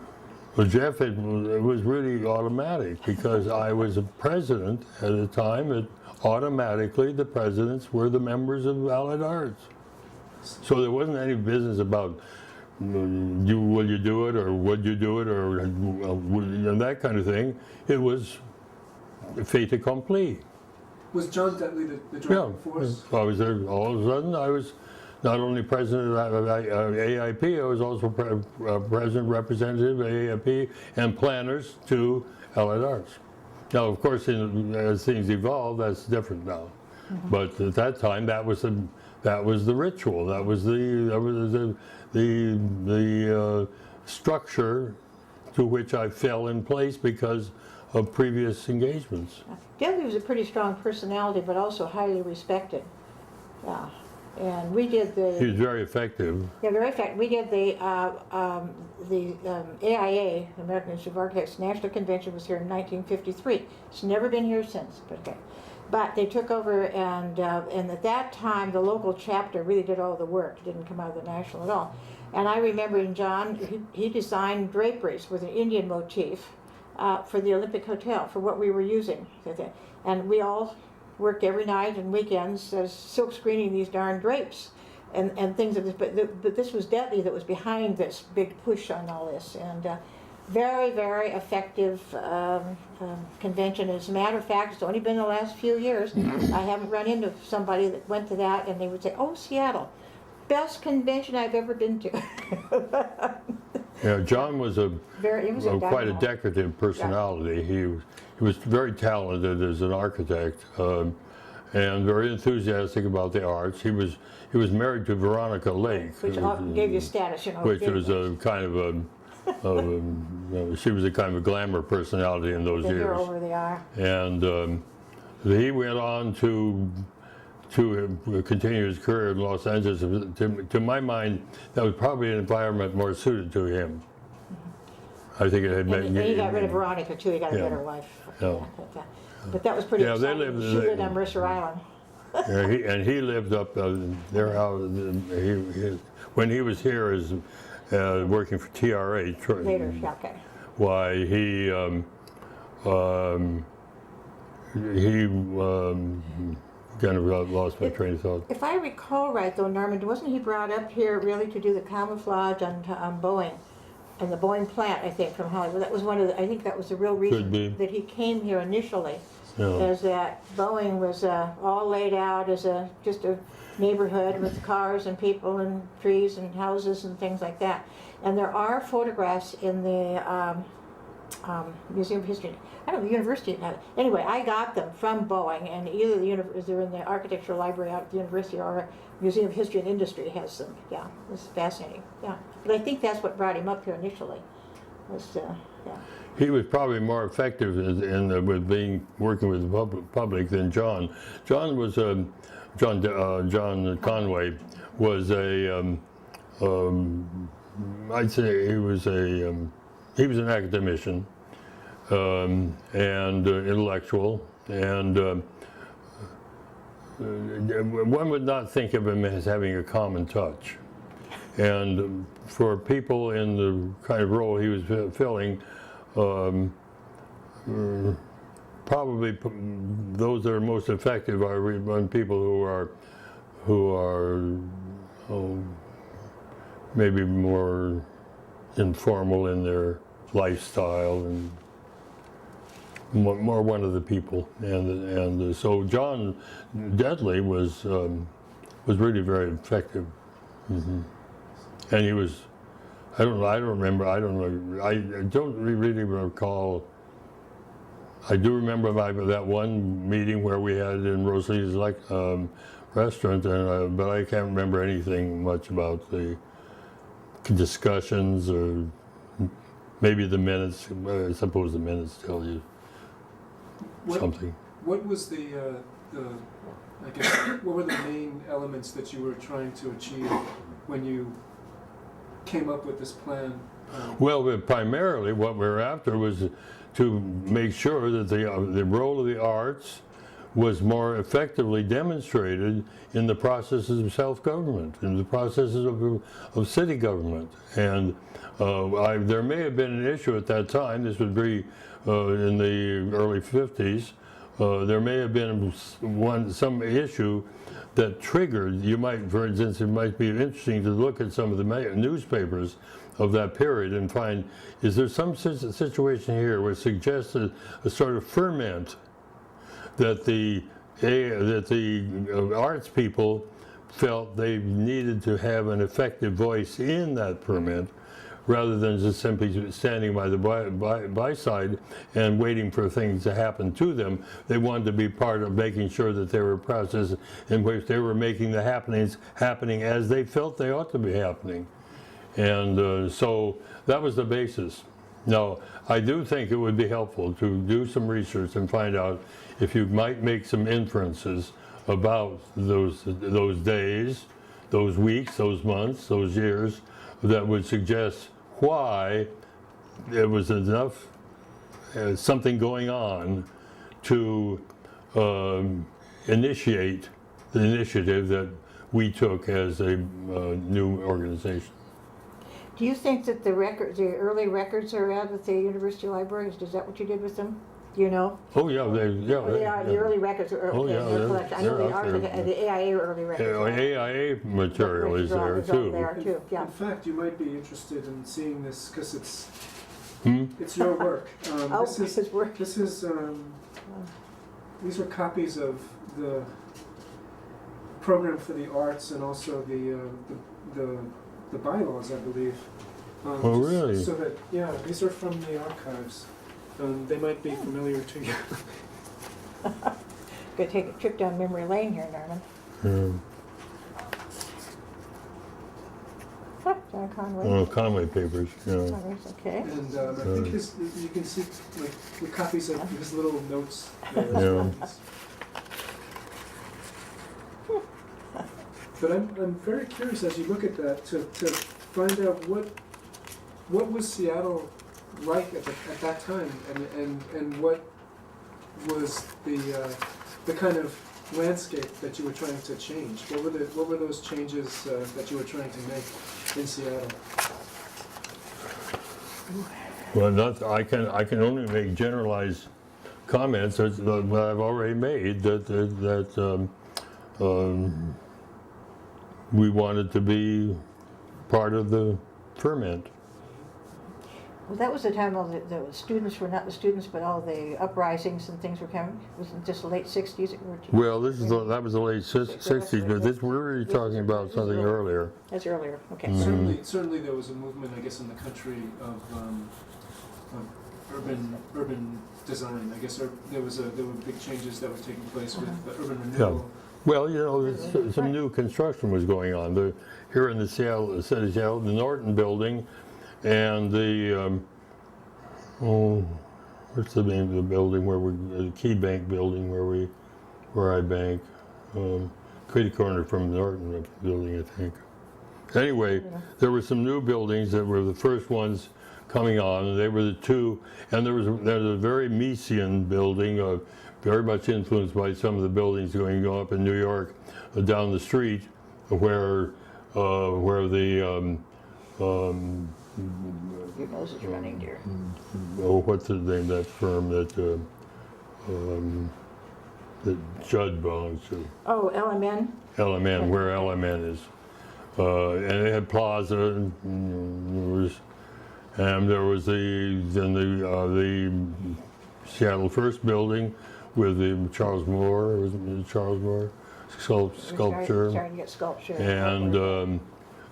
Well, Jeff, it was really automatic, because I was a president at a time that automatically the presidents were the members of Allied Arts. So there wasn't any business about will you do it, or would you do it, or and that kind of thing. It was fait accompli. Was John Detley the driving force? I was there all of a sudden. I was not only president of AIP, I was also president representative of AIP and planners to Allied Arts. Now, of course, as things evolve, that's different now. Mm-hmm. But at that time, that was the ritual. That was the structure to which I fell in place because of previous engagements. Detley was a pretty strong personality, but also highly respected. Yeah. And we did He was very effective. Yeah, very effective. We did the AIA, American Institute of Architects National Convention, was here in 1953. It's never been here since, but okay. But they took over, and at that time, the local chapter really did all the work. It didn't come out of the national at all. And I remember in John, he designed draperies with an Indian motif for the Olympic Hotel, for what we were using. And we all worked every night and weekends silk screening these darn drapes and things of this. But this was Detley that was behind this big push on all this. And very, very effective convention. As a matter of fact, it's only been the last few years. I haven't run into somebody that went to that and they would say, "Oh, Seattle, best convention I've ever been to." Yeah, John was quite a dynamo. decorative personality. He was very talented as an architect and very enthusiastic about the arts. He was married to Veronica Lake, Which gave you status, which was a kind of a she was a kind of a glamour personality in those the years. hero over the R. And he went on to continue his career in Los Angeles. To my mind, that was probably an environment more suited to him. I think it had And he got rid of Veronica too. He got a Yeah. better wife. Yeah. But that was pretty Yeah, they exciting. lived- She lived on Mercer Island. Yeah, he lived up their house. When he was here as working for TRA. Later, yeah, okay. Why he kind of lost my train of thought. If I recall right, though, Norman, wasn't he brought up here really to do the camouflage on Boeing, and the Boeing plant? I think from Hollywood. That was one of the. I think that was the real Could be. reason that he came here initially, Yeah. is that Boeing was all laid out as just a neighborhood with cars and people and trees and houses and things like that. And there are photographs in the Museum of History. I don't know, the university. Anyway, I got them from Boeing, and either they're in the architectural library out at the university, or Museum of History and Industry has them. Yeah, it's fascinating. Yeah, but I think that's what brought him up here initially. Yeah. He was probably more effective with working with the public than John. John was John Conway was I'd say he was an academician and intellectual, and one would not think of him as having a common touch. And for people in the kind of role he was filling, probably those that are most effective are people who are maybe more informal in their lifestyle and more one of the people. And so John Detley was really very effective. Mm-hmm. And he was, I don't really recall. I do remember that one meeting where we had in Rosalie's restaurant, but I can't remember anything much about the discussions, or maybe the minutes. I suppose the minutes tell you something. What was I guess, what were the main elements that you were trying to achieve when you came up with this plan? Well, primarily what we were after was to make sure that the role of the arts was more effectively demonstrated in the processes of self-government, in the processes of city government. And there may have been an issue at that time. This would be in the early 50s. There may have been some issue that triggered. For instance, it might be interesting to look at some of the newspapers of that period and find, is there some situation here which suggests a sort of ferment that the arts people felt they needed to have an effective voice in that ferment, rather than just simply standing by the by side and waiting for things to happen to them. They wanted to be part of making sure that there were processes in which they were making the happenings happening as they felt they ought to be happening. And so that was the basis. Now, I do think it would be helpful to do some research and find out if you might make some inferences about those days, those weeks, those months, those years, that would suggest why there was enough something going on to initiate the initiative that we took as a new organization. Do you think that the early records are out at the University Library? Is that what you did with them? Do you know? Oh yeah, They are, the early records are, Oh, okay, yeah, they're collected. I know they're they out are, there. the AIA early records. AIA material is there They too. are too, yeah. In fact, you might be interested in seeing this because it's Hmm? your work. Oh, this is work. This is these are copies of the program for the arts and also the bylaws, I believe. Oh, just really? So that, yeah, these are from the archives. They might be familiar to you. Gonna take a trip down memory lane here, Norman. Huh, John Conway. Conway papers, yeah. Conway's okay. And I think you can see like the copies of his little notes there. Yeah. But I'm very curious as you look at that to find out what was Seattle like at that time and what was the kind of landscape that you were trying to change. What were those changes that you were trying to make in Seattle? Well, I can only make generalized comments that I've already made that we wanted to be part of the ferment. Well, that was the time all the students were not the students, but all the uprisings and things were coming. Was it just the late 60s? Well, that was the late 60s, but we're really talking about something earlier. That's earlier, okay. Certainly there was a movement, I guess, in the country of urban design. I guess there were big changes that were taking place with the urban renewal. Well, you know, some new construction was going on. Here in the city of Seattle, the Norton Building and the, what's the name of the building the Key Bank building where I bank. Kitty corner from the Norton Building, I think. Anyway, there were some new buildings that were the first ones coming on, and they were the two, and there was a very Miesian building, very much influenced by some of the buildings going up in New York, down the street, where the Your nose is running, dear. what's the name of that firm that Judd belongs to? Oh, LMN? LMN, where LMN is, and it had Plaza, and there was the Seattle First Building with the Charles Moore, was it Charles Moore sculpture? Starting to get sculpture. And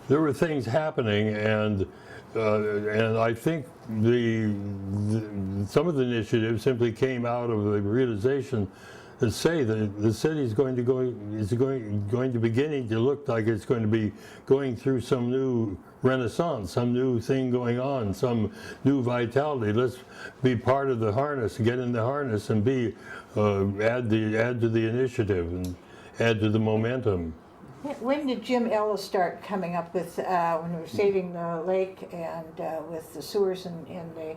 there were things happening, and I think some of the initiatives simply came out of the realization that say that the city is going to beginning to look like it's going to be going through some new renaissance, some new thing going on, some new vitality. Let's be part of the harness, get in the harness, and add to the initiative and add to the momentum. When did Jim Ellis start coming up with, when we were saving the lake and with the sewers and the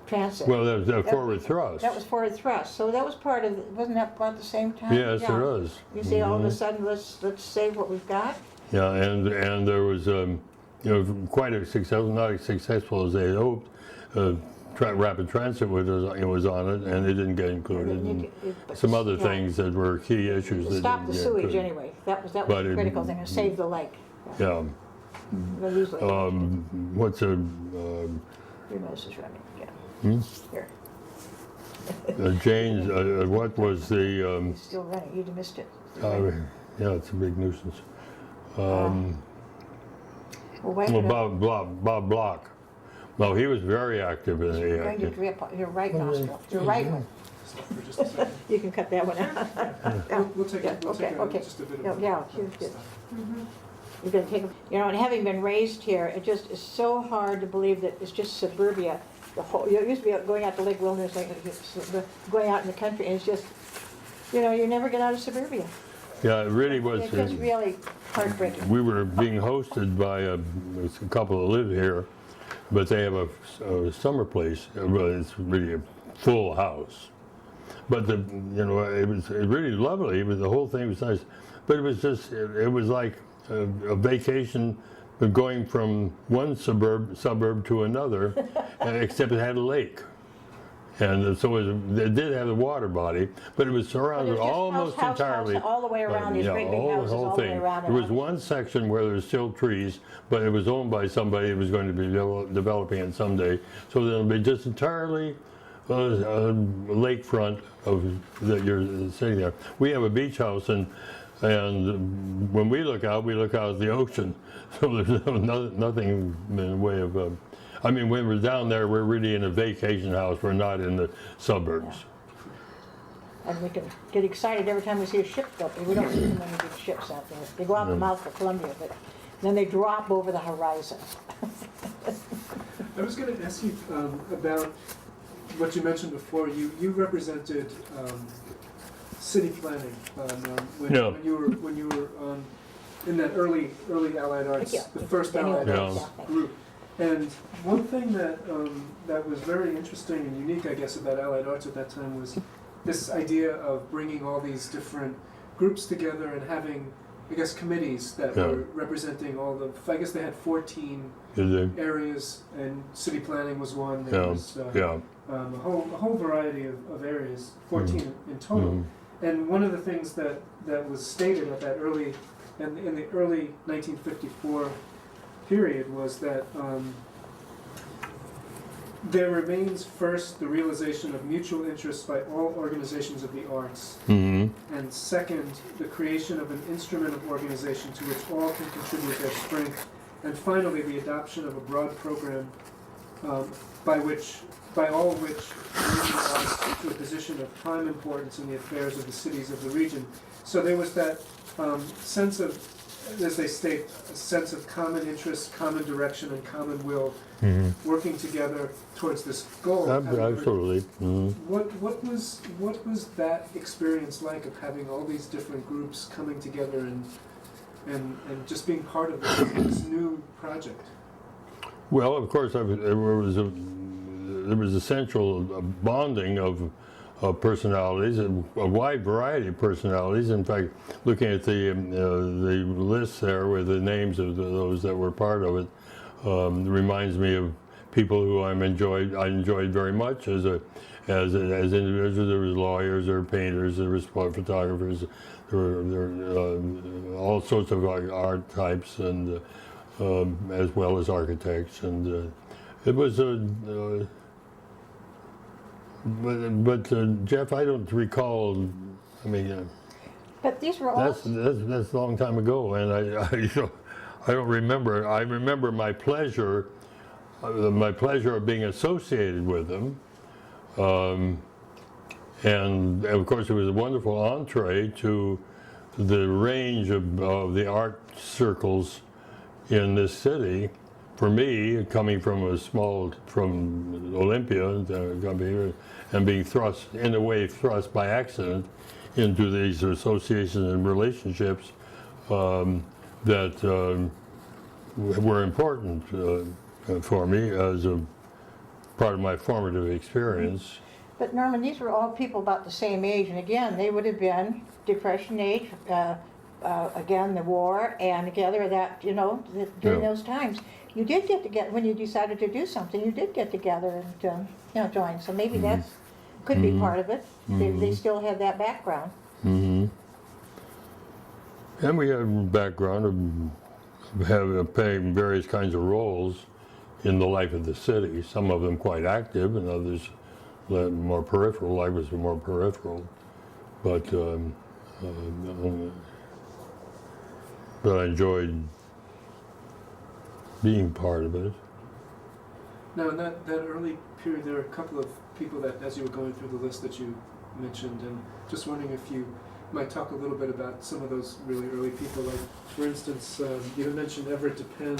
transit? Well, that was forward thrust. That was forward thrust. So that was part of, wasn't that about the same time? Yes, it was. You see, all of a sudden, let's save what we've got? Yeah, and there was, quite a successful, not as successful as they had hoped. Rapid transit was on it, and it didn't get included. And some other things that were key issues. That Stop the didn't get sewage included. anyway. That was the critical thing, to save the lake. Yeah. We'll lose lake. What's a? Your nose is running, Hmm? Here. Jane's. What was the? It's still running. You missed it. Yeah, it's a big nuisance. Well, wipe it up. Bob Block. No, he was very active in You're going to the. drip your right nostril. Your right one. Stop for just a second. You can cut that one out. We'll take Okay. just a bit of Yeah, here's good. You're going to take, and having been raised here, it just is so hard to believe that it's just suburbia. You used to be going out to Lake Wilderness, going out in the country, and it's just, you never get out of suburbia. Yeah, it really was. It's just really heartbreaking. We were being hosted by a couple that live here, but they have a summer place. It's really a full house. But it was really lovely. The whole thing was nice, but it was just it was like a vacation, going from one suburb to another, except it had a lake. And so it did have a water body, but it was surrounded almost entirely. All the way around these great big houses, all the way around. There was one section where there was still trees, but it was owned by somebody who was going to be developing it someday. So it'll be just entirely lakefront that you're sitting there. We have a beach house, and when we look out at the ocean. So there's nothing in the way of. I mean, when we're down there, we're really in a vacation house. We're not in the suburbs. Yeah. And we can get excited every time we see a ship go. We don't see too many big ships out there. They go out the mouth of Columbia, but then they drop over the horizon. I was going to ask you about what you mentioned before. You represented city planning when you were in that early Allied Arts, the first Allied Arts group. And one thing that was very interesting and unique, I guess, about Allied Arts at that time was this idea of bringing all these different groups together and having, I guess, committees that were representing all the. I guess they had 14 areas, and city planning was one. There was a whole variety of areas, 14 in total. And one of the things that was stated at that in the early 1954 period was that there remains first the realization of mutual interests by all organizations of the arts, and second, the creation of an instrument of organization to which all can contribute their strength, and finally, the adoption of a broad program by all which bring the arts to a position of prime importance in the affairs of the cities of the region. So there was that sense of, as they state, a sense of common interest, common direction, and common will, working together towards this goal. Absolutely. What was that experience like of having all these different groups coming together and just being part of this new project? Well, of course, there was a central bonding of personalities, a wide variety of personalities. In fact, looking at the list there with the names of those that were part of it, reminds me of people who I enjoyed very much as individuals. There was lawyers, there were painters, there were photographers, there were all sorts of art types, and as well as architects, and it was a. But Jeff, I don't recall. I mean, but these were all. That's a long time ago, and I don't remember. I remember my pleasure of being associated with them, and of course it was a wonderful entree to the range of the art circles in this city. For me, coming from Olympia, and being thrust by accident into these associations and relationships that were important for me as a part of my formative experience. But Norman, these were all people about the same age, and again, they would have been Depression age, again, the war, and together that, during those times. You did get together, when you decided to do something, you did get together and join. So maybe that could be part of it. They still had that background. And we had a background of playing various kinds of roles in the life of the city. Some of them quite active, and others more peripheral. Life was more peripheral, but I enjoyed being part of it. Now, in that early period, there were a couple of people that, as you were going through the list that you mentioned, and just wondering if you might talk a little bit about some of those really early people. Like, for instance, you had mentioned Everett DePen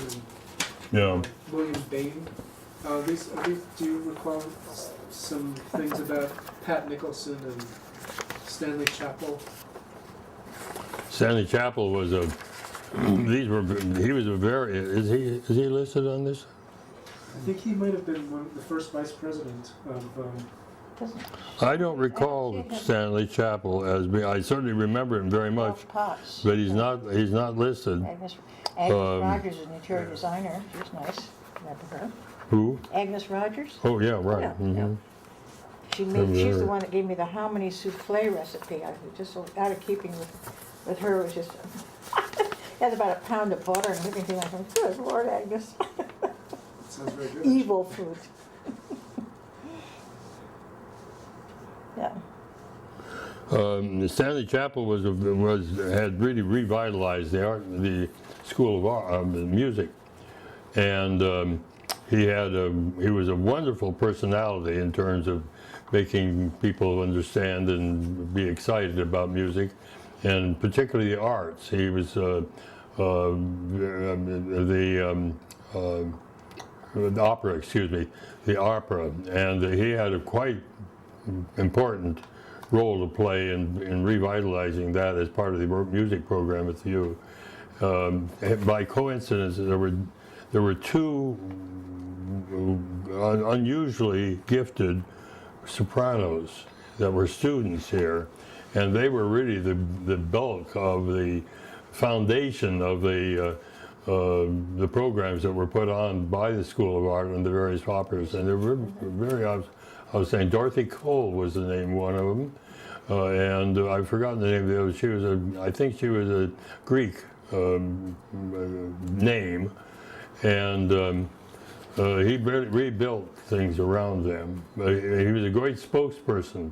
and William Bain. Do you recall some things about Pat Nicholson and Stanley Chappell? Stanley Chappell was a. He was a very. Is he listed on this? I think he might have been the first vice president Doesn't I don't recall I don't see him. Stanley Chapel as being, I certainly remember him very much, Potts. but he's not listed. Agnes Um, Rogers is an interior designer. She's nice. Remember her? Who? Agnes Rogers. Oh, yeah, right. Yeah, Mhm. yeah. She's the Remember. one that gave me the hominy souffle recipe. I was just so out of keeping with her. It was just had about a pound of butter and everything. I thought, good Lord, Agnes. Sounds very good. Evil food. Yeah. Stanley Chapel had really revitalized the School of Art, Music, and he was a wonderful personality in terms of making people understand and be excited about music, and particularly the arts. He was the opera, excuse me, the opera, and he had a quite important role to play in revitalizing that as part of the music program at the U. By coincidence, there were two unusually gifted sopranos that were students here, and they were really the bulk of the foundation of the programs that were put on by the School of Art and the various operas, and they were very. I was saying Dorothy Cole was the name, one of them, and I've forgotten the name of the other. I think she was a Greek name, and he rebuilt things around them. He was a great spokesperson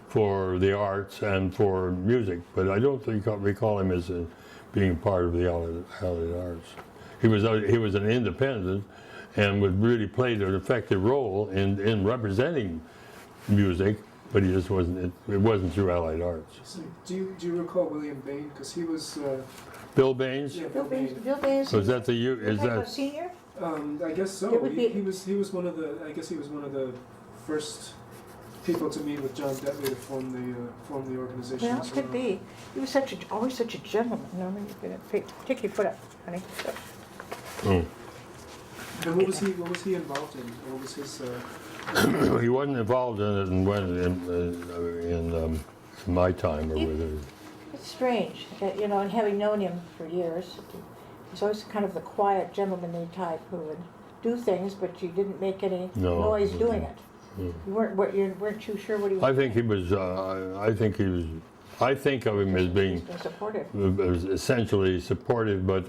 for the arts and for music, but I don't recall him as being part of the Allied Arts. He was an independent, and really played an effective role in representing music, but he just wasn't. It wasn't through Allied Arts. So do you recall William Bain? Because he was. Bill Baines. Yeah, Bill Baines. So is that the is Like a that? senior? I guess so. It would be- He was one of the. I guess he was one of the first people to meet with John Detley to form the organization. Well, as it could be. He was always such a gentleman. No, you're gonna take your foot up, honey. Oh. And what was he involved in? What was his? He wasn't involved in it in my time or with it. It's strange, and having known him for years, he's always kind of the quiet, gentlemanly type who would do things, but you didn't make any noise doing it. Mm. You weren't too sure what he was. I think he was. I think of him as being He's been supportive. essentially supportive, but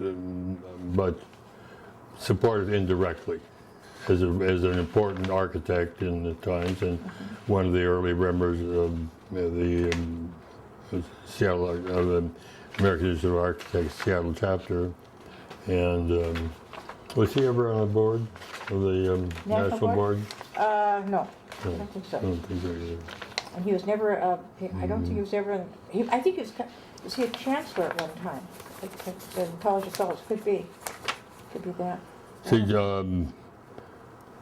supportive indirectly, as an important architect in the times, and one of the early members of the Seattle the American Institute of Architects Seattle chapter, and was he ever on the board of the national board? No, No, I don't think so. I don't think so either. And he was never. I don't think he was ever. I think he was he a chancellor at one time? At the College of Fellows. Could be that. See,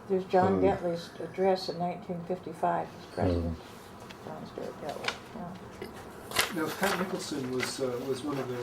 There's John Detley's address in 1955 as president. John Stuart Detley. Yeah. Now Pat Nicholson was one of the